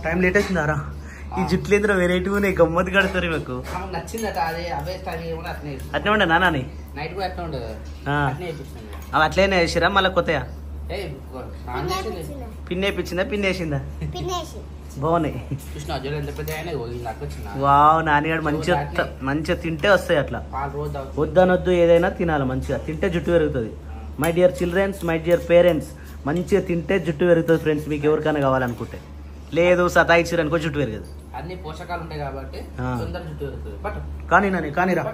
Time late అవుతుందారా ఈ జుట్లు ఏంద్ర variety ఉన్నాయి గమ్మత్ కడతారు మీకు నచ్చిందట అదే అవే అట్నే ఉండే నాని నైట్ కూడా అట్లా ఉండదు అవి అట్లనే వేసిరా మళ్ళీ కొత్తయా పిన్ వేయించిందా పిన్ వేసిందా బాగున్నాయి వావ్ నాన్నగాడు మంచిగా తింటే వస్తాయి అట్లా వద్దనొద్దు ఏదైనా తినాలి మంచిగా తింటే జుట్టు పెరుగుతుంది my dear childrens my dear parents మంచిగా తింటే జుట్టు పెరుగుతుంది ఫ్రెండ్స్ మీకు ఎవరికైనా కావాలనుకుంటే లేదు సతాయిచ్చారు అనుకో జుట్టు పెరగదు అన్ని పోషకాలు ఉంటాయి కాబట్టి జుట్టు పెరుగుతుంది కానీ నాని కానీ రా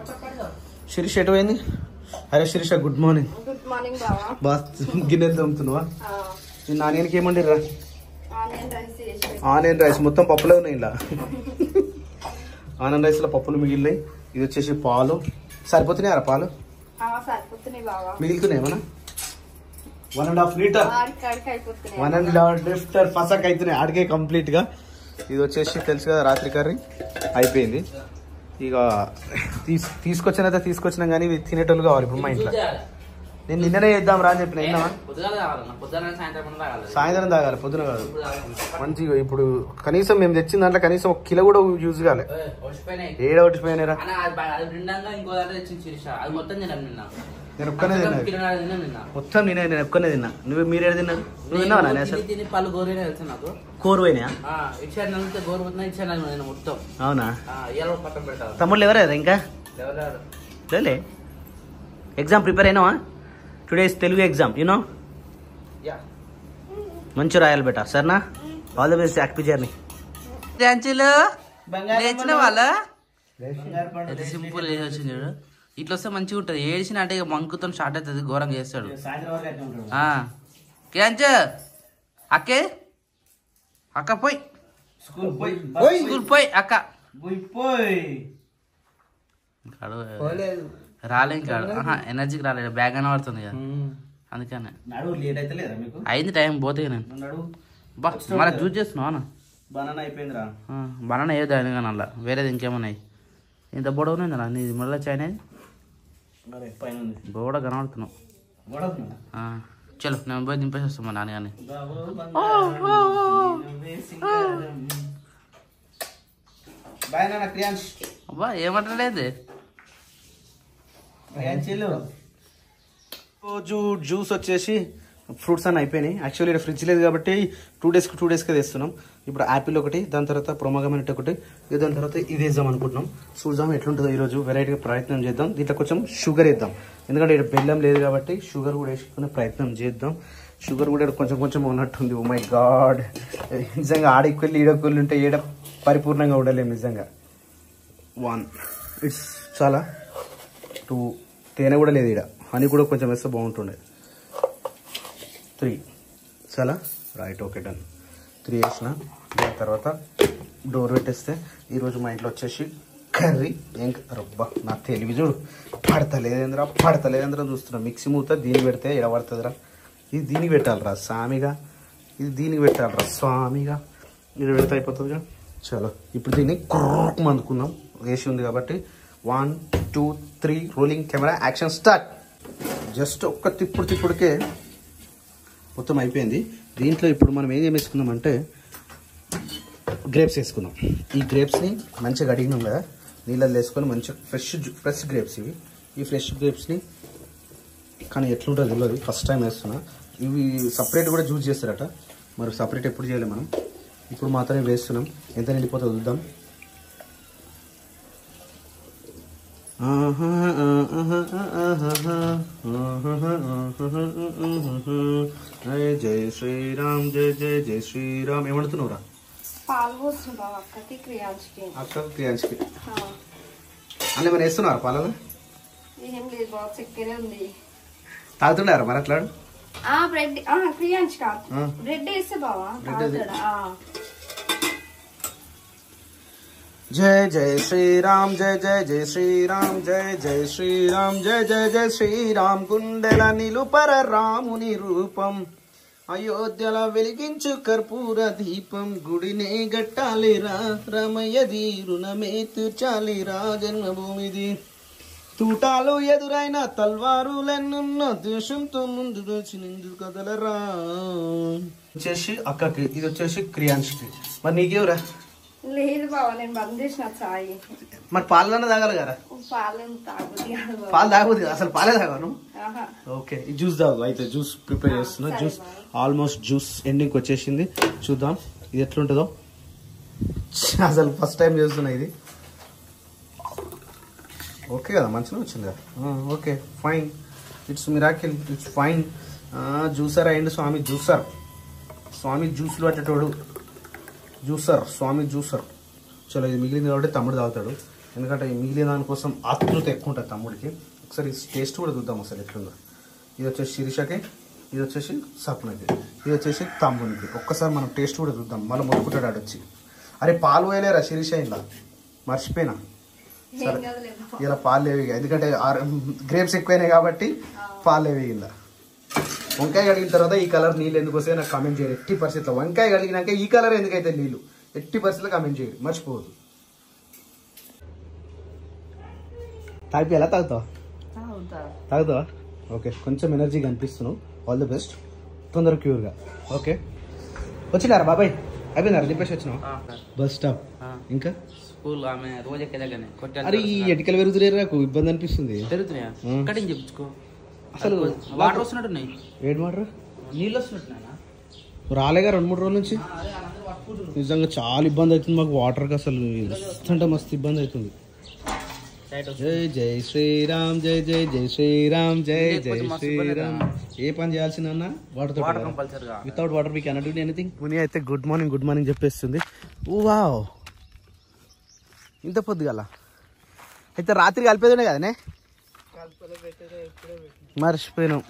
శిరీష్ ఎటు పోయింది అరే శిరీష గుడ్ మార్నింగ్ బా గిన్నెలు తోముతున్నావా నాన్నకి ఏమండి రా ఆనియన్ రైస్ మొత్తం పప్పులే ఉన్నాయి ఇలా ఆనియన్ రైస్ లో పప్పులు మిగిలినాయి ఇది వచ్చేసి పాలు సరిపోతున్నాయి పాలు మిగులుతున్నాయి ఏమన్నా 1.5 లీటర్ 1.5 లీటర్ పసక్ అవుతున్నాయి ఆడికే కంప్లీట్ గా ఇది వచ్చేసి తెలుసు కదా రాత్రి కర్రీ అయిపోయింది ఇక తీసుకొచ్చినా కానీ తినేటోళ్ళు కావాలి ఇప్పుడు మా ఇంట్లో నేను నిన్ననే చేద్దాం రా అని చెప్పిన సాయంత్రం తాగాలి పొద్దున కాదు మంచిగా ఇప్పుడు కనీసం మేము తెచ్చిన దాంట్లో కనీసం 1 కిలో కూడా యూజ్ కాలే ఏడ ఒట్టిపోయినారా నేను ఒక్కనే తిన్నా మొత్తం నేను ఒక్కనే తిన్నా మీరు ఏడు తిన్నారు నువ్వు తిన్నావా నాని అసలు కోరు పోయినా అవునా తమ్ముళ్ళు ఎవరు ఇంకా లేలే ఎగ్జామ్ ప్రిపేర్ అయినావా టుడేస్ తెలుగు ఎగ్జామ్ యూనో మంచి రాయాలి బేటా సరేనా all the best happy journey వాళ్ళ సింపుల్ వచ్చింది ఇట్లా వస్తే మంచిగా ఉంటుంది ఏడిసిన అంటే మంకుతో స్టార్ట్ అవుతుంది ఘోరంగా చేస్తాడు అక్కే అక్క పోయి స్కూల్ పోయి అక్క రాలే ఇంకా ఎనర్జీకి రాలేదు బ్యాగ్ అని పడుతుంది కదా అందుకనే అయింది టైం పోతే నేను బా మళ్ళీ జ్యూస్ చేస్తున్నావు బనానా అయిపోయిందిరా బనానా ఏదో అయినా కానీ అలా వేరేది ఇంకేమన్నాయి ఇంత బొడవునా నీది మళ్ళీ చైనా బోడ కనబడుతున్నావు చలో నేను పోయి దింపేసి వస్తాం మా నాన్నగాని అబ్బా ఏమంటలేదు రోజు జ్యూస్ వచ్చేసి ఫ్రూట్స్ అన్నీ అయిపోయినాయి యాక్చువల్లీ ఇక్కడ ఫ్రిడ్జ్ లేదు కాబట్టి 2 డేస్కి తెస్తున్నాం ఇప్పుడు యాపిల్ ఒకటి దాని తర్వాత ప్రొమోగమేట్ ఒకటి దాని తర్వాత ఇది వేద్దాం అనుకుంటున్నాం చూద్దాం ఎట్లుంటుందో ఈరోజు వెరైటీగా ప్రయత్నం చేద్దాం దీంట్లో కొంచెం షుగర్ వేద్దాం ఎందుకంటే ఇక్కడ బెల్లం లేదు కాబట్టి షుగర్ కూడా వేసుకునే ప్రయత్నం చేద్దాం షుగర్ కూడా కొంచెం ఉన్నట్టుంది ఓ మై గాడ్ నిజంగా ఆడికెళ్ళి ఈడకెళ్ళి ఉంటే ఏడ పరిపూర్ణంగా ఉండలేము నిజంగా 1 ఇట్స్ చాలా 2 తేనె కూడా లేదు ఇక్కడ హనీ కూడా కొంచెం వేస్తే బాగుంటుండే 3 చాలా రైట్ ఓకే డన్ 3 వేసిన దాని తర్వాత డోర్ పెట్టేస్తే ఈరోజు మా ఇంట్లో వచ్చేసి కర్రీ ఏం రబ్బా నా తెలివి చూడు పడతలేదేంద్రా చూస్తున్నా మిక్సీ మూత దీనికి పెడితే ఎడబడుతుందిరా ఇది దీనికి పెట్టాలిరా స్వామిగా ఇది పెడితే అయిపోతుందిగా చలో ఇప్పుడు దీన్ని కుర్రకు అందుకున్నాం వేసి ఉంది కాబట్టి 1 2 3 rolling camera action start just ఒక్క తిప్పుడికే మొత్తం అయిపోయింది దీంట్లో ఇప్పుడు మనం ఏం వేసుకుందామంటే గ్రేప్స్ వేసుకుందాం ఈ గ్రేప్స్ని మంచిగా కడిగినాం కదా నీళ్ళల్లో వేసుకొని మంచిగా ఫ్రెష్ గ్రేప్స్ ఈ ఫ్రెష్ గ్రేప్స్ని కానీ ఎట్లుంటుందో తెలియదు ఫస్ట్ టైం వేస్తున్నా ఇవి సపరేట్ కూడా జ్యూస్ చేస్తారట మరి సపరేట్ ఎప్పుడు చేయలేము మనం ఇప్పుడు మాత్రమే వేస్తున్నాం ఎంత నిండిపోతుందో చూద్దాం జై శ్రీరామ్ జై శ్రీరామ్ ఏమంటున్నావురా అక్కకి క్రియాంజ్కి అన్నీ మరి వేస్తున్నారా పాలలో తాగుతున్నారా మరి అట్లా జై శ్రీరామ్ జై శ్రీరామ్ జై శ్రీరామ్ జై శ్రీరామ్ గుండెల నిలుపర రాముని రూపం అయోధ్యల వెలిగించు కర్పూర దీపం గుడినే గట్టాలిరా రమయ్య రుణమే తీర్చాలిరా జన్మభూమిది తూటాలు ఎదురైన తల్వారులెన్నున్న దేశంతో ముందు దోచి నిందు కదలరా. వచ్చేసి అక్కకి, ఇది వచ్చేసి క్రియాన్స్కి. మరి నీకేవరా? లేదు బావ, నేను బంద్ చేసిన చాయ్. మరి పాలన తాగాలి కదా? పాలు తాగదు కదా, అసలు పాలే తాగాను. ఓకే, ఈ జ్యూస్ తాగు. అయితే జ్యూస్ ప్రిపేర్ చేస్తున్నా. జ్యూస్ ఆల్మోస్ట్ జ్యూస్ ఎండింగ్కి వచ్చేసింది. చూద్దాం ఇది ఎట్లుంటుందో. అసలు ఫస్ట్ టైం చేస్తున్నా ఇది. ఓకే కదా, మంచిగా వచ్చింది కదా. Okay fine, it's miracle, it's fine. Juicer అయ్యండి స్వామి, జ్యూసర్. స్వామి జ్యూస్లు పట్టేటోడు జ్యూసర్, స్వామి జ్యూసర్. చలో ఇది మిగిలింది కాబట్టి తమ్ముడు తాగుతాడు, ఎందుకంటే ఈ మిగిలిన దానికోసం ఆతృత ఎక్కువ ఉంటుంది తమ్ముడికి. ఒకసారి టేస్ట్ కూడా చూద్దాం అసలు ఎట్లుందో. ఇది వచ్చేసి శిరీషకి, ఇది వచ్చేసి సప్నకి, ఇది వచ్చేసి తమ్మునికి. ఒక్కసారి మనం టేస్ట్ కూడా చూద్దాం. మళ్ళీ మొత్తుకుంటాడు ఆడొచ్చి, అరే పాలు పోయలేరా శిరీష, ఇలా మర్చిపోయినా. సరే ఇలా పాలు లేవి, ఎందుకంటే గ్రేప్స్ ఎక్కువైనాయి కాబట్టి పాలు లేవి. ఇలా వంకాయ కడిగిన తర్వాత ఈ కలర్ నీళ్ళు ఎందుకు వస్తాయి నాకు కామెంట్ చేయండి. ఎట్టి పరిస్థితుల్లో వంకాయ కడిగినాక ఈ కలర్ ఎందుకైతే నీళ్ళు ఎట్టి పరిస్థితుల్లో కామెంట్ చేయండి, మర్చిపోవద్దు. తాగి ఎలా తాగుతావా? తాగుతావా? ఓకే, కొంచెం ఎనర్జీగా అనిపిస్తున్నావు. ఆల్ ది బెస్ట్, తొందర క్యూర్గా. ఓకే, వచ్చినారా బాబాయ్? అయిపోయినారా? చెప్పేసి వచ్చినావు బస్ స్టాప్. ఇంకా స్కూల్ ఆమె రోజు ఎక్కేదాకానే అరే ఈ ఎటికలు పెరుగుతున్నాయి, నాకు ఇబ్బంది అనిపిస్తుంది. పెరుగుతున్నాయా? కటింగ్ చెప్పుకో. అసలు వాటర్ వస్తున్నట్టున్నాయి. వేడి వాటర్, నీళ్ళు వస్తున్నట్టున్నా రాలేగా 2-3 రోజుల నుంచి. నిజంగా చాలా ఇబ్బంది అవుతుంది మాకు వాటర్కి. అసలు అంటే మస్తు ఇబ్బంది అవుతుంది. జై జై శ్రీరామ్, జై జై జై శ్రీరామ్, జై జై శ్రీరామ్. ఏ పని చేయాల్సిందన్న వాటర్తో, without water we cannot do anything. ముని అయితే గుడ్ మార్నింగ్ చెప్పేస్తుంది. ఓ వావ్, ఇంత పొద్దుగల అయితే రాత్రి కలిపేదే కదనే, మర్చిపోయినాం.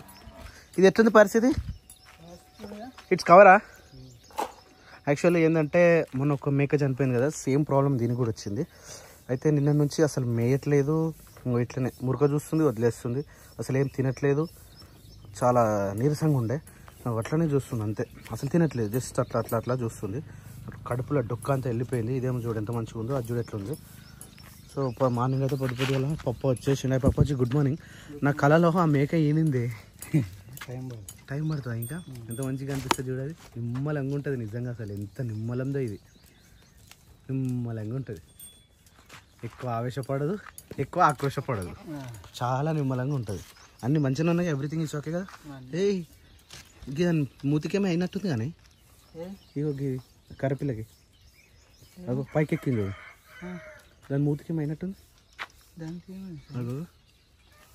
ఇది ఎట్లుంది పరిస్థితి? ఇట్స్ కవరా? యాక్చువల్లీ ఏంటంటే మొన్న ఒక మేక చనిపోయింది కదా, సేమ్ ప్రాబ్లం దీనికి కూడా వచ్చింది. అయితే నిన్న నుంచి అసలు మేయట్లేదు, ఇట్లనే మురక చూస్తుంది, వదిలేస్తుంది, అసలు ఏం తినట్లేదు. చాలా నీరసంగా ఉండే, అట్లనే చూస్తుంది అంతే, అసలు తినట్లేదు. జస్ట్ అట్లా చూస్తుంది. కడుపులో డొక్క అంతా వెళ్ళిపోయింది. ఇదేమో చూడు ఎంత మంచిగా ఉందో, అది చూడు ఎట్లుంది. సో మార్నింగ్ అయితే పొద్దుగల పప్ప వచ్చేసింది. పప్ప వచ్చి గుడ్ మార్నింగ్. నా కళలో ఆ మేక ఏనింది. టైం పడుతుంది ఇంకా. ఎంత మంచిగా అనిపిస్తుంది చూడాలి. నిమ్మలంగా ఉంటుంది నిజంగా, అసలు ఎంత నిమ్మలందో ఇది. నిమ్మలంగా ఉంటుంది, ఎక్కువ ఆవేశపడదు, ఎక్కువ ఆక్రోశపడదు, చాలా నిమ్మలంగా ఉంటుంది. అన్ని మంచిగా ఉన్నాయి, ఎవ్రీథింగ్ ఇస్ ఓకే కదా. ఏయ్ ఇది మూతికేమో అయినట్టుంది కానీ, ఇగో కర్రపిల్లకి అగో పైకి ఎక్కింది చూడు, దాని మూతికేమో అయినట్టుంది. అగో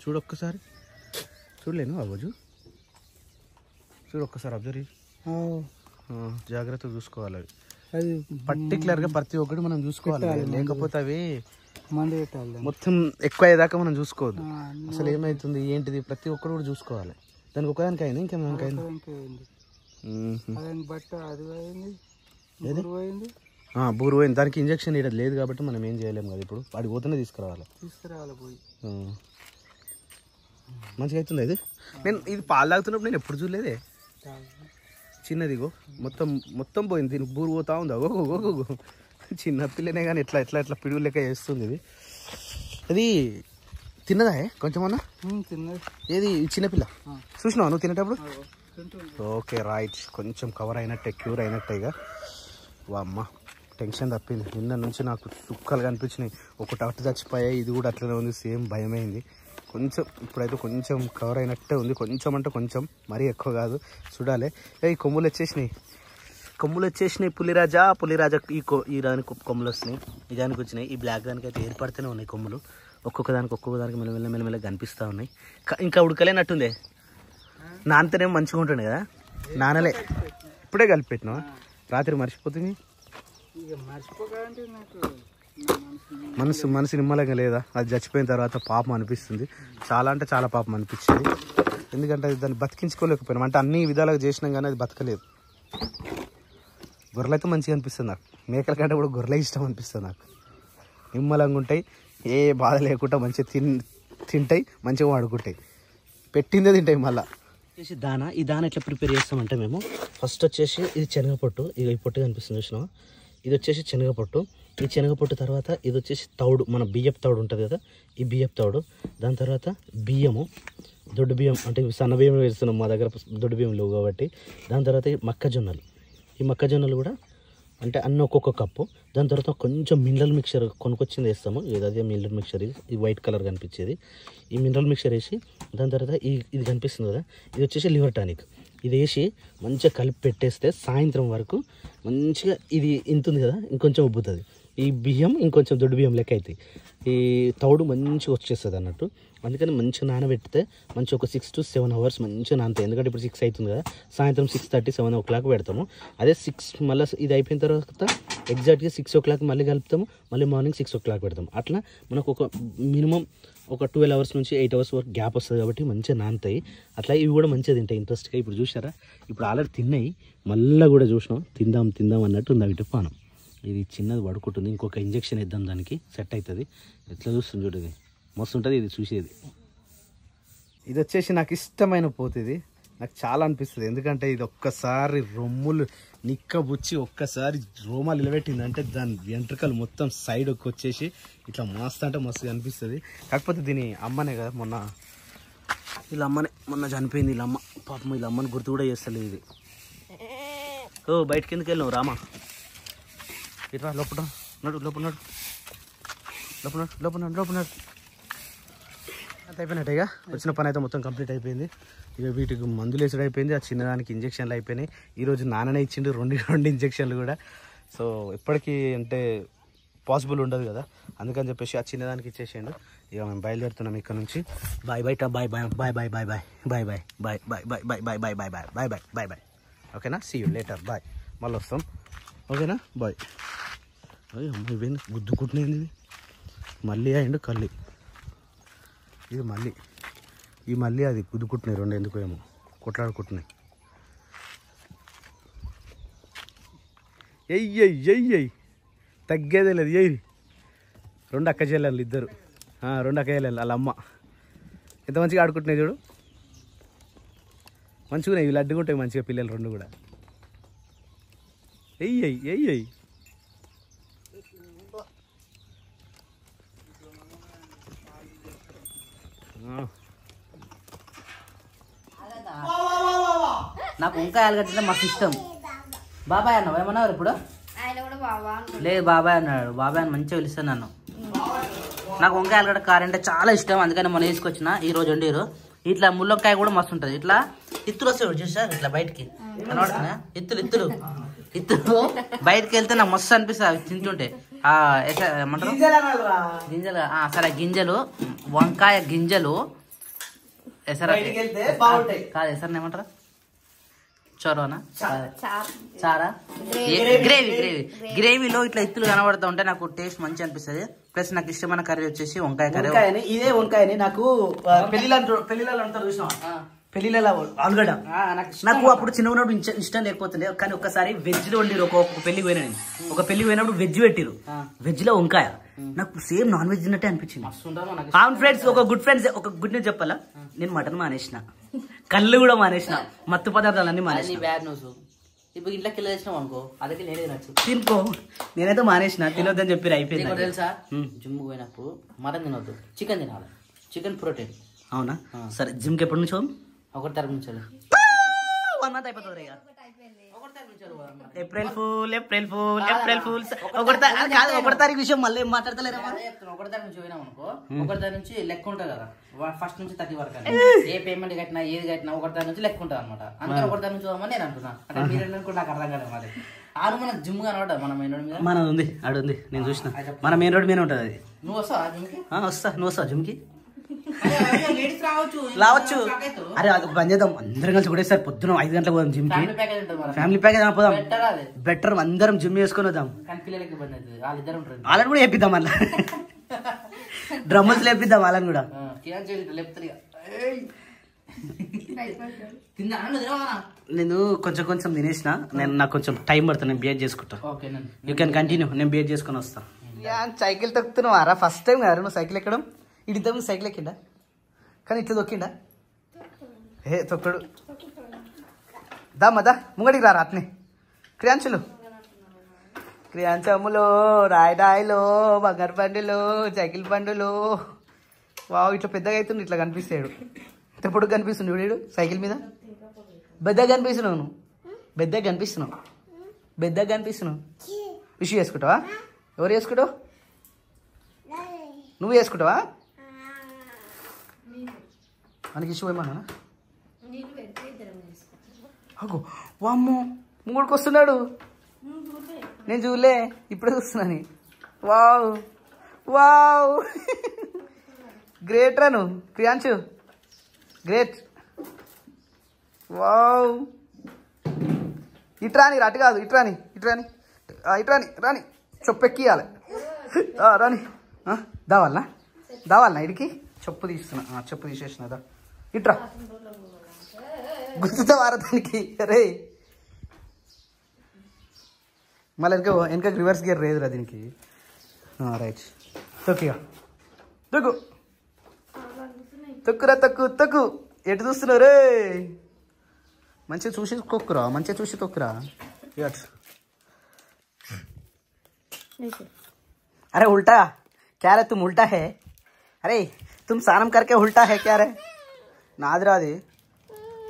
చూడు ఒక్కసారి, చూడలేను అవ్వజు, చూడు ఒక్కసారి అబ్జర్వ్. జాగ్రత్తగా చూసుకోవాలి అది పర్టికులర్గా, ప్రతి ఒక్కటి మనం చూసుకోవాలి. లేకపోతే అవి మొత్తం ఎక్కువ అయ్యేదాకా మనం చూసుకోవద్దు. అసలు ఏమైతుంది ఏంటిది ప్రతి ఒక్కరు కూడా చూసుకోవాలి. దానికి ఒకదానికి అయింది, ఇంకేమైనా అయింది? బూరు పోయింది, దానికి ఇంజక్షన్ ఇక్కడ లేదు కాబట్టి మనం ఏం చేయలేము కదా. ఇప్పుడు వాడికి పోతేనే తీసుకురావాలి పోయి. మంచిగా అవుతుంది ఇది. నేను ఇది పాలు తాగుతున్నప్పుడు నేను ఎప్పుడు చూడలేదే. చిన్నదిగో మొత్తం పోయింది, దీనికి బూరు పోతా ఉంది. అగో చిన్న పిల్లనే కానీ ఎట్లా పిడుగు లెక్క చేస్తుంది ఇది. అది తిన్నదా కొంచెమన్నా? ఏది చిన్నపిల్ల చూసినావా నువ్వు తినేటప్పుడు? ఓకే రైట్, కొంచెం కవర్ అయినట్టే, క్యూర్ అయినట్టేగా. అమ్మ టెన్షన్ తప్పింది. నిన్న నుంచి నాకు చుక్కలు కనిపించినాయి, ఒకటి అటు చచ్చిపోయాయి, ఇది కూడా అట్లనే ఉంది, సేమ్ భయమైంది. కొంచెం ఇప్పుడైతే కొంచెం కవర్ అయినట్టే ఉంది. కొంచెం అంటే కొంచెం, మరీ ఎక్కువ కాదు. చూడాలి. ఈ కొమ్ములు వచ్చేసినాయి పులిరాజా ఈ దానికి కొమ్ములు వస్తున్నాయి, ఈ దానికి వచ్చినాయి. ఈ బ్లాక్ దానికి అయితే ఏర్పడుతూనే ఉన్నాయి కొమ్ములు. ఒక్కొక్క దానికి మెల్లమెల్ల కనిపిస్తూ ఉన్నాయి. ఇంకా ఉడకలేనట్టుందే. నాన్నతోనేమో మంచిగా ఉంటుండే కదా, నానలే ఇప్పుడే కలిపెట్టినా. రాత్రి మర్చిపోతుంది. మనసు నిమ్మలంగా లేదా? అది చచ్చిపోయిన తర్వాత పాపం అనిపిస్తుంది, చాలా అంటే చాలా పాపం అనిపించింది. ఎందుకంటే అది దాన్ని బతికించుకోలేకపోయినాం. అంటే అన్ని విధాలుగా చేసినాం కానీ అది బతకలేదు. గొర్రెలు అయితే మంచిగా అనిపిస్తుంది నాకు, మేకల కంటే కూడా గొర్రెలే ఇష్టం అనిపిస్తుంది నాకు. నిమ్మలంగా ఉంటాయి, ఏ బాధ లేకుండా మంచిగా తింటాయి, మంచిగా వాడుకుంటాయి, పెట్టిందే తింటాయి. మళ్ళీ ఈ దాన ఎట్లా ప్రిపేర్ చేస్తామంటే మేము ఫస్ట్ వచ్చేసి ఇది శనగ పొట్టు, ఇక ఈ పొట్టు కనిపిస్తుంది చూసినా, ఇది వచ్చేసి శనగపొట్టు. ఈ శనగపొట్టు తర్వాత ఇది వచ్చేసి తౌడు, మన బియ్యపు తౌడు ఉంటుంది కదా, ఈ బియ్యపు తౌడు. దాని తర్వాత బియ్యము, దొడ్డు బియ్యం అంటే సన్న బియ్యం వేస్తున్నాం, మా దగ్గర దొడ్డు బియ్యం లేవు కాబట్టి. దాని తర్వాత మొక్కజొన్నలు, ఈ మొక్కజొన్నలు కూడా అంటే అన్నీ ఒక్కొక్క కప్పు. దాని తర్వాత కొంచెం మినరల్ మిక్చర్ కొనుక్కొచ్చింది వేస్తాము, అదే మినరల్ మిక్చర్. ఇది వైట్ కలర్ కనిపించేది, ఈ మినరల్ మిక్చర్ వేసి దాని తర్వాత ఇది కనిపిస్తుంది కదా, ఇది వచ్చేసి లివర్ టానిక్. ఇది వేసి మంచిగా కలిపి పెట్టేస్తే సాయంత్రం వరకు మంచిగా ఇది ఇంతుంది కదా, ఇంకొంచెం ఉబ్బుతుంది. ఈ బియ్యం ఇంకొంచెం దొడ్డు బియ్యం లెక్క అవుతాయి. ఈ తౌడు మంచిగా వచ్చేస్తుంది అన్నట్టు. అందుకని మంచిగా నానబెడితే మంచిగా ఒక 6 to 7 hours మంచిగా నానతాయి. ఎందుకంటే ఇప్పుడు 6 అవుతుంది కదా, సాయంత్రం 6:30, 7 o'clock పెడతాము. అదే 6 మళ్ళీ ఇది అయిపోయిన తర్వాత ఎగ్జాక్ట్గా 6 o'clock మళ్ళీ కలుపుతాము, మళ్ళీ మార్నింగ్ 6 o'clock పెడతాము. అట్లా మనకు ఒక మినిమం ఒక 12 hours నుంచి 8 hours వరకు గ్యాప్ వస్తుంది కాబట్టి మంచిగా నానతాయి. అట్లా ఇవి కూడా మంచిగా తింటాయి ఇంట్రెస్ట్గా. ఇప్పుడు చూసారా, ఇప్పుడు ఆల్రెడీ తిన్నాయి, మళ్ళీ కూడా చూసినాం, తిందాం అన్నట్టు ఉంది అవిటి పానం. ఇది చిన్నది పడుకుంటుంది, ఇంకొక ఇంజెక్షన్ ఇద్దాం దానికి, సెట్ అవుతుంది. ఎట్లా చూస్తుంది చూడది, మస్తు ఉంటుంది ఇది చూసేది. ఇది వచ్చేసి నాకు ఇష్టమైన పోతు, ఇది నాకు చాలా అనిపిస్తుంది. ఎందుకంటే ఇది ఒక్కసారి రొమ్ములు నిక్కబుచ్చి ఒక్కసారి రోమాలు నిలబెట్టింది అంటే దాని వెంట్రుకలు మొత్తం సైడ్కి వచ్చేసి ఇట్లా మస్తు అంటే మస్తు అనిపిస్తుంది. కాకపోతే దీని అమ్మనే కదా, వీళ్ళ అమ్మనే మొన్న చనిపోయింది. వీళ్ళ అమ్మ పాపం, వీళ్ళ అమ్మని గుర్తు కూడా చేస్తలేదు ఇది. ఓ బయటకి ఎందుకు వెళ్ళావు రామా, ఇట్లా లోపల నడు. అంత అయిపోయినట్టే, ఇక వచ్చిన పని అయితే మొత్తం కంప్లీట్ అయిపోయింది. ఇక వీటికి మందులు వేసుడు అయిపోయింది, ఆ చిన్నదానికి ఇంజక్షన్లు అయిపోయినాయి. ఈరోజు నాన్ననే ఇచ్చిండు రెండు ఇంజక్షన్లు కూడా. సో ఎప్పటికీ అంటే పాసిబుల్ ఉండదు కదా, అందుకని చెప్పేసి ఆ చిన్నదానికి ఇచ్చేసిండు. ఇక మేము బయలుదేరుతున్నాం ఇక్కడ నుంచి. బాయ్. ఓకేనా, సీ యూ లేటర్, బాయ్. మళ్ళీ వస్తాం, ఓకేనా, బాయ్. అమ్మ ఇవేంది గుద్దుకుంటున్నాయింది, ఇది మళ్ళీ అయిండు కళ్ళి, ఇది మళ్ళీ అది గుద్దుకుంటున్నాయి రెండు, ఎందుకు ఏమో కొట్లాడుకుంటున్నాయి. ఎయ్యి తగ్గేదే లేదు, ఎయ్యి. రెండు అక్క చెల్లెళ్ళు ఇద్దరు, రెండు అక్క చెల్లెళ్ళు వాళ్ళ అమ్మ ఎంత మంచిగా ఆడుకుంటున్నాయి చూడు, మంచిగా ఇవి లడ్డుకుంటాయి మంచిగా పిల్లలు రెండు కూడా. ఎయ్యి నాకు వంకాయ ఆలుగడ్డ మస్తు ఇష్టం. బాబాయ్ అన్నావు ఏమన్నావు ఇప్పుడు? లేదు బాబాయ్ అన్నాడు. బాబాయ్ అని మంచిగా పిలుస్తాను నన్ను. నాకు వంకాయ ఆలుగడ్డ కార అంటే చాలా ఇష్టం, అందుకని మొన్న తీసుకొచ్చిన. ఈ రోజు వండిరు. ఇట్లా ముల్లొక్కాయ కూడా మస్తు ఉంటుంది. ఇట్లా ఇత్తులు వస్తాయి చూసారు, ఇట్లా బయటికి కనబడుతున్నా ఇత్తులు బయటకి వెళ్తే నాకు మస్తు అనిపిస్తుంది అవి తింటుంటే. ఏమంటారు గింజలు, సరే గింజలు, వంకాయ గింజలు కాదు ఎసరని ఏమంటారా, చొరవనా, చారా, గ్రేవీలో ఇట్లా ఇత్తులు కనబడుతూ ఉంటే నాకు టేస్ట్ మంచిగా అనిపిస్తుంది. ప్లస్ నాకు ఇష్టమైన కర్రీ వచ్చేసి వంకాయ కర్రీ. ఇదే వంకాయని నాకు పెళ్లిళ్ళలో అంటారు చూసినా, పెళ్లిళ్ళ ఆలుగడ్డ నాకు అప్పుడు చిన్న ఉన్నప్పుడు ఇష్టం లేకపోతుండే. కానీ ఒక్కసారి వెజ్ లో వండిరు. ఒక పెళ్లికి పోయినా నేను, ఒక పెళ్లికి పోయినప్పుడు వెజ్ పెట్టిరు, వెజ్ లో వంకాయ నాకు సేమ్ నాన్ వెజ్ తిన్నట్టే అనిపించింది. అవును ఫ్రెండ్స్, ఒక గుడ్ న్యూస్ చెప్పాలా, నేను మటన్ మానేసిన, కళ్ళు కూడా మానేసిన, మత్తు పదార్థాలన్నీ మానేసిన. Bad news. ఇప్పుడు ఇంట్లోకి వెళ్ళి తెచ్చినావు అనుకో, అదకి నేనే నచ్చు తినుకో. నేనైతే మానేసిన, తినొద్దని చెప్పి అయిపోయింది. తెలుసా, జిమ్ పోయినప్పుడు మటన్ తినొద్దు, చికెన్ తినాలి. Chicken protein. అవునా, సరే జిమ్కి ఎప్పటి నుంచి? 1 తారీఖు నుంచి 1 month అయిపోతుంది. ఏప్రిల్ ఫూల్ 1 తారీఖు విషయం మళ్ళీ ఏం మాట్లాడతలేరా? 1 తారీఖు నుంచి పోయినాం అనుకో, 1 తారీఖు నుంచి లెక్క ఉంటుంది కదా, ఫస్ట్ నుంచి 30 వరకు అని. ఏ పేమెంట్ కట్టినా ఏది కట్టినా 1 తారీఖు నుంచి లెక్క ఉంటుంది అనమాట. అందుకని 1 తారీఖు నుంచి పోమని నేను అంటున్నా. అంటే మీరు నాకు అర్థం కాలేదు. మరి ఆరు మనకు జిమ్ కనబడ్డా మన మెయిన్ రోడ్ మీద. మనది ఉంది, ఆడుంది, నేను చూసిన. మన మెయిన్ రోడ్ మీద ఉంటుంది అది. నువ్వు వస్తావా జిమ్కి? వస్తా. నువ్వు వస్తావు జిమ్కి? రావచ్చు. అరే అది పని చేద్దాం, అందరం కలిసి కూడా సార్ పొద్దున 5 గంటలకు పోదాం జిమ్ కి. ఫ్యామిలీ ప్యాకేజ్ పోదాం, బెటర్. అందరం జిమ్ చేసుకుని వద్దాం. వాళ్ళని కూడా వేపిద్దాం, మళ్ళీ డ్రమ్ములు లేపిద్దాం వాళ్ళని కూడా. నేను కొంచెం తినేసిన, నాకు కొంచెం టైం పడుతుంది, నేను బిహేవ్ చేసుకుంటా. యూ కెన్ కంటిన్యూ, నేను బిహేవ్ చేసుకుని వస్తా. సైకిల్ తొక్కుతున్నావారా? ఫస్ట్ టైం కదా నువ్వు సైకిల్ ఎక్కడం? ఇడిద్దాం సైకిల్ ఎక్కిండా, కానీ ఇట్లా తొక్కిండా? తొక్కడు. దా ముంగడికి రా అట్నే. క్రియాంశులు క్రియాన్స్ అమ్ములో రాయిలో బంగారు బండిలో సైకిల్ బండులు వావ్ ఇట్లా పెద్దగా అవుతుంది ఇట్లా కనిపిస్తాడు ఎప్పుడు కనిపిస్తుంది వీడు సైకిల్ మీద పెద్దగా కనిపిస్తున్నావు నువ్వు పెద్దగా కనిపిస్తున్నావు విష్ చేసుకుంటావా ఎవరు చేసుకుంటావు నువ్వు చేసుకుంటావా మనకి ఇష్యూ ఏమన్నా అగో వామ్మో మూడుకు వస్తున్నాడు నేను చూడలే ఇప్పుడే చూస్తున్నాను వావ్ వావ్ గ్రేట్ రాను ప్రియాంశు గ్రేట్ వావ్ ఇట్రాని అటు కాదు ఇట్రాని చొప్పెక్కియాలి రాని దావాలనా ఇడికి చెప్పు తీస్తున్నా చెప్పు తీసేసినదా ఇట్రా గుర్తుతా వారదానికి అరే మళ్ళీ వెనక రివర్స్ గేర్ లేదురా దీనికి రైట్ తొక్కిగా తొక్కురా తొక్కు ఎటు చూస్తున్నావు రే మంచిగా చూసి తొక్కురా अरे उल्टा क्या रे तुम उल्टा है अरे तुम स्नाనం करके उल्टा है क्या रे నాది రాది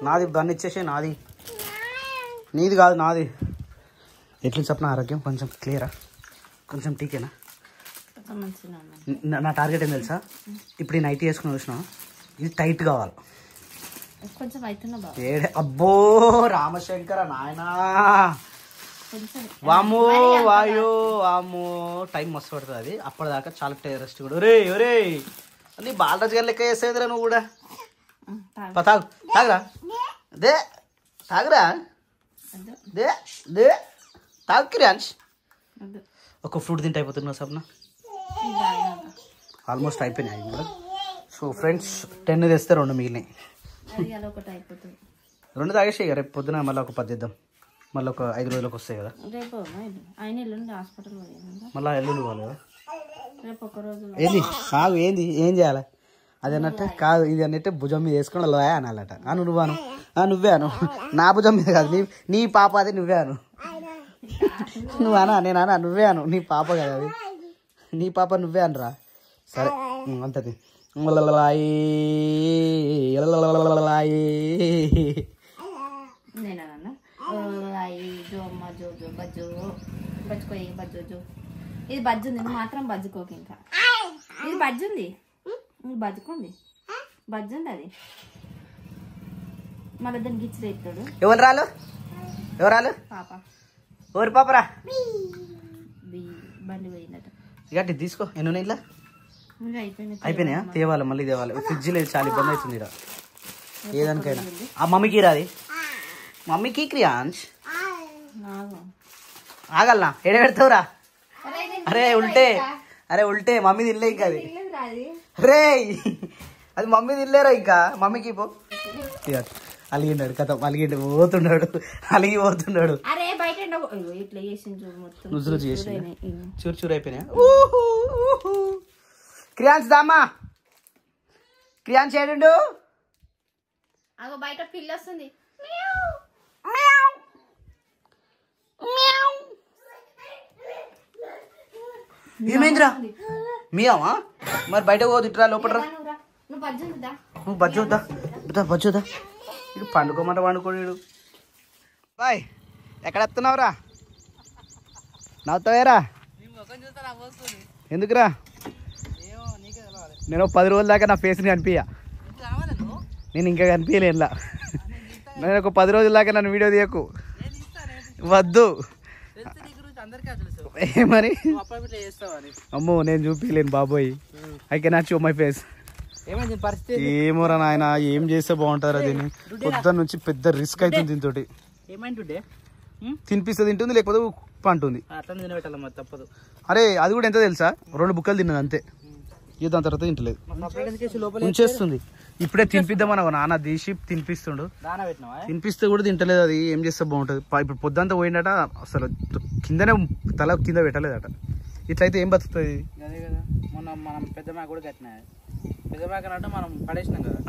నాది దాన్ని ఇచ్చేసే నాది నీది కాదు నాది ఎట్లా చెప్పిన ఆరోగ్యం కొంచెం క్లియరా కొంచెం టీకేనా నా టార్గెట్ ఏం తెలుసా ఇప్పుడు ఈ నైట్ వేసుకుని చూసినా ఇది టైట్ కావాలి ఏడే అబ్బో రామశంకర నాయనా వామో వాయో వామో టైం మస్తు పడుతుంది అది అప్పటిదాకా చాలా రెస్ట్ కూడా ఒరే నీ బాలరాజు గారి లెక్క చేసేదిరా నువ్వు కూడా తాగురా తాగు క్రియాన్స్ ఒక ఫ్రూట్ తింటే అయిపోతున్నావు సప్న ఆల్మోస్ట్ అయిపోయినాయి కూడా సో ఫ్రెండ్స్ 10 తెస్తే 2 మిగిలినాయి 2 తాగేసి రేపు పొద్దున మళ్ళీ ఒక 10 తెద్దాం మళ్ళీ ఒక 5 రోజులకు వస్తాయి కదా మళ్ళీ ఎల్లుండి పోవాలి కదా ఏంది ఏం చేయాలి అది అన్నట్టు కాదు ఇది అన్నట్టు భుజం మీద వేసుకొని లోయా అనాలట నువ్వే అను నా భుజం మీద కాదు నీ పాప అది నువ్వే అను నువ్వు నేను నువ్వే అను నీ పాప కదా అది నీ పాప నువ్వే అనరా సరే అంతది ఇది బజ్జుంది నువ్వు మాత్రం బజ్జుకోక ఇంకా ఇది బజ్జుంది నువ్వు బజ్జుకోండి బజ్జుంది అది మళ్ళీ దాన్ని గిచ్చి ఎత్తాడు ఎవరాలు పాప ఎవరు పాపరా బండి పోయినట్టు ఇక తీసుకో ఎన్ని ఇలా అయిపోయినాయా తేవాలి మళ్ళీ తేవాలి ఫ్రిడ్జ్ లేదు చాలా ఇబ్బంది అవుతుంది ఇక్కడ ఏదానికైనా ఆ మమ్మీకి రాది మమ్మీకి క్రియాన్స్ ఆగలనా ఎడ పెడతావురా అరే ఉల్టే మమ్మీ తినలే ఇంకా అది రే అది మమ్మీ తినలేరా ఇంకా మమ్మీకి పో అలిగిండాడు కథ అలిగి పోతున్నాడు నుజ్జు చేసి చూరు అయిపోయినాయా క్రియాన్స్ దామా క్రియాన్స్ ఏడు బయట పిల్ల వస్తుంది ఏమైందిరా మీయావా మరి బయట పోదు ఇట్రా లోపల నువ్వు బజ్జొద్దా ఇటు పండుకోమంట పండుకోడు బాయ్ ఎక్కడ వస్తున్నావురా నవ్వుతావేరా ఎందుకురా నేను 10 రోజుల దాకా నా ఫేస్ని కనిపించా నేను ఇంకా కనిపించలేనులా నేను ఒక 10 రోజుల దాకా నన్ను వీడియో తీయకు వద్దు మరి అమ్మో నేను చూపించలేను బాబోయ్ I cannot show my face ఏమోరా నాయన ఏం చేస్తే బాగుంటారా దీన్ని పొద్దున్న నుంచి పెద్ద రిస్క్ అవుతుంది దీంతో తినిపిస్తే తింటుంది లేకపోతే పంటుంది అరే అది కూడా ఎంత తెలుసా 2 బుక్కలు తిన్నది అంతే ఇక దాని తర్వాత తింటలేదు ఉంచేస్తుంది ఇప్పుడే తినిపిద్దామని నాన్న తీసి తినిపిస్తే కూడా తింటలేదు అది ఏం చేస్తే బాగుంటుంది ఇప్పుడు పొద్దుంతా పోయిందట అసలు తల కింద పెట్టలేదట ఇట్లయితే ఏం బతుకుతుంది అదే కదా మొన్న మనం పెద్ద మేక కూడా కట్టినా పెద్ద మేక అంటే మనం పడేసినాం కదా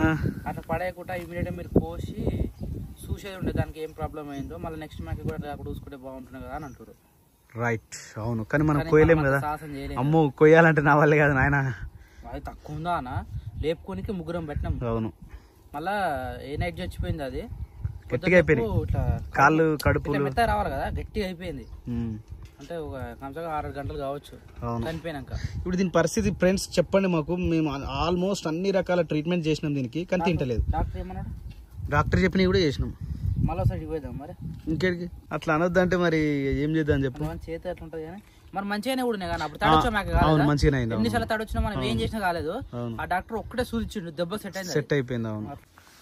అట్లా పడేయకుండా ఇమీడియట్గా మీరు కోసి చూసేది ఉండే దానికి ఏం ప్రాబ్లం అయిందో మళ్ళీ నెక్స్ట్ మేక కూడా అక్కడ చూసుకుంటే బాగుంటుంది కదా అని అంటారు రైట్. అవును, కానీ మనం కొయ్యలేము కదా. సాహసం చేయలేము. అమ్మో, కొయ్యాలంటే నా వల్లే కదా నాయన. అది తక్కువ ఉందా అన్న, లేపుకోనికి ముగ్గురం పెట్టినాం. అవును, మళ్ళా ఏ నైట్ చచ్చిపోయింది అది, గట్టిగా అయిపోయింది ఇట్లా కాళ్ళు కడుపులు మెత్త రావాలి కదా, గట్టిగా అయిపోయింది. అంటే ఒక కమ్సగా 6 గంటలు కావచ్చు చనిపోయినాక. ఇప్పుడు దీని పరిస్థితి ఫ్రెండ్స్ చెప్పండి మాకు. మేము ఆల్మోస్ట్ అన్ని రకాల ట్రీట్మెంట్ చేసినాం దీనికి, కానీ తింటలేదు. డాక్టర్ ఏమన్నాడు? డాక్టర్ చెప్పినవి కూడా చేసినాం. మళ్ళీ ఒకసారి పోయిద్దాం మరి. ఇంకేడికి అట్లా అనొద్దంటే మరి ఏం చేద్దాం చెప్పు. చేతి అట్లా ఉంటుంది కానీ మరి మంచిగానే కూడా కానీ అప్పుడు తడొచ్చా మాకు కాలేదు. మంచిగానే అయింది. ఎన్నిసార్లు తడొచ్చినా మనం ఏం చేసినా కాలేదు. ఆ డాక్టర్ ఒక్కటే సూచించిండు, దెబ్బ సెట్ అయిపోయింది. అవును,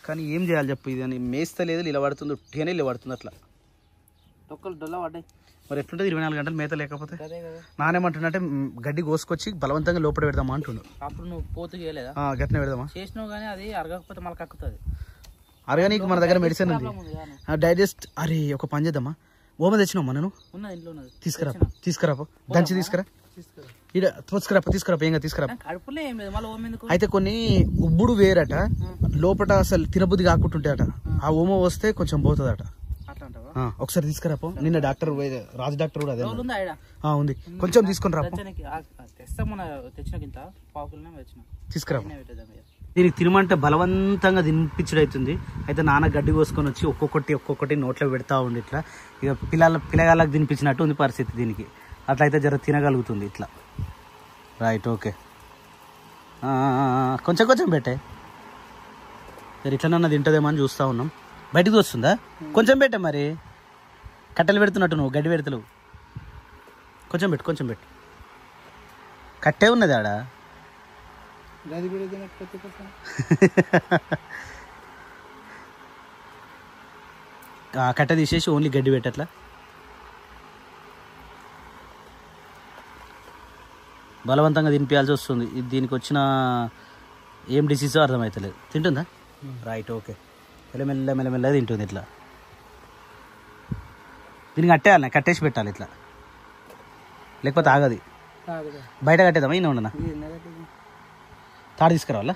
కానీ ఏం చేయాలి చెప్పు. ఇది అని మేస్తలేదు, ఇలా పడుతుంది, ఉట్టిగానే ఇలా పడుతుంది. అట్లా ఒక్కలు డొల్ల పడ్డాయి. మరి ఎట్లుంటుంది 24 గంటలు మేత లేకపోతే? నానేమంటున్నట్టే గడ్డి కోసుకొచ్చి బలవంతంగా లోపల పెడదామా అంటుండు. అప్పుడు నువ్వు పోతు చేయలేదా? గట్టిన పెడదామా చేసినావు కానీ అది అరగకపోతే మళ్ళీ కక్కుతుంది. ఆర్గానిక్ మన దగ్గర మెడిసిన్ ఉంది, డైజెస్ట్. అరే ఒక పని చేద్దామా, ఓమ తెచ్చినావు మనం ఇంట్లో తీసుకురాపో, దంచి తీసుకురా, తీసుకురా ఏంగా తీసుకురా. కడుపులో ఏం లేదు మళ్ళీ ఓమ ఎందుకు? అయితే కొన్ని ఉబ్బుడు వేరట, లోపల అసలు తినబుద్ధి కాకుంటుంటాయట. ఆ ఓమ వస్తే కొంచెం పోతుందట. ఒకసారి తీసుకురాపో. నిన్న డాక్టర్ రాజు డాక్టర్ కూడా అదే ఉంది, కొంచెం తీసుకుని రాపో. తీసుకురా. దీనికి తినమంటే బలవంతంగా తినిపించడం అవుతుంది. అయితే నాన్న గడ్డి కోసుకొని వచ్చి ఒక్కొక్కటి నోట్లో పెడతా ఉంది. ఇట్లా ఇక పిల్లగాళ్ళకి తినిపించినట్టు ఉంది పరిస్థితి దీనికి. అట్లయితే జర తినగలుగుతుంది ఇట్లా. Right, okay. కొంచెం పెట్టే, ఇట్లా తింటుందేమో అని చూస్తూ ఉన్నాం. బయటకు వస్తుందా? కొంచెం పెట్టే. మరి కట్టెలు పెడుతున్నట్టు నువ్వు గడ్డి పెడతలేవు. కొంచెం పెట్టు. కట్టే ఉన్నది ఆడ. కట్టె తీసేసి ఓన్లీ గడ్డి పెట్టట్లా. బలవంతంగా తినిపించాల్సి వస్తుంది. దీనికి వచ్చిన ఏం డిసీజో అర్థమవుతలేదు. తింటుందా? Right, okay. మెల్లమెల్లగా తింటుంది ఇట్లా. దీనికి కట్టేసి పెట్టాలి ఇట్లా, లేకపోతే ఆగది. బయట కట్టేద్దామా? ఈయన ఉండనా? తాడు తీసుకురావాలా?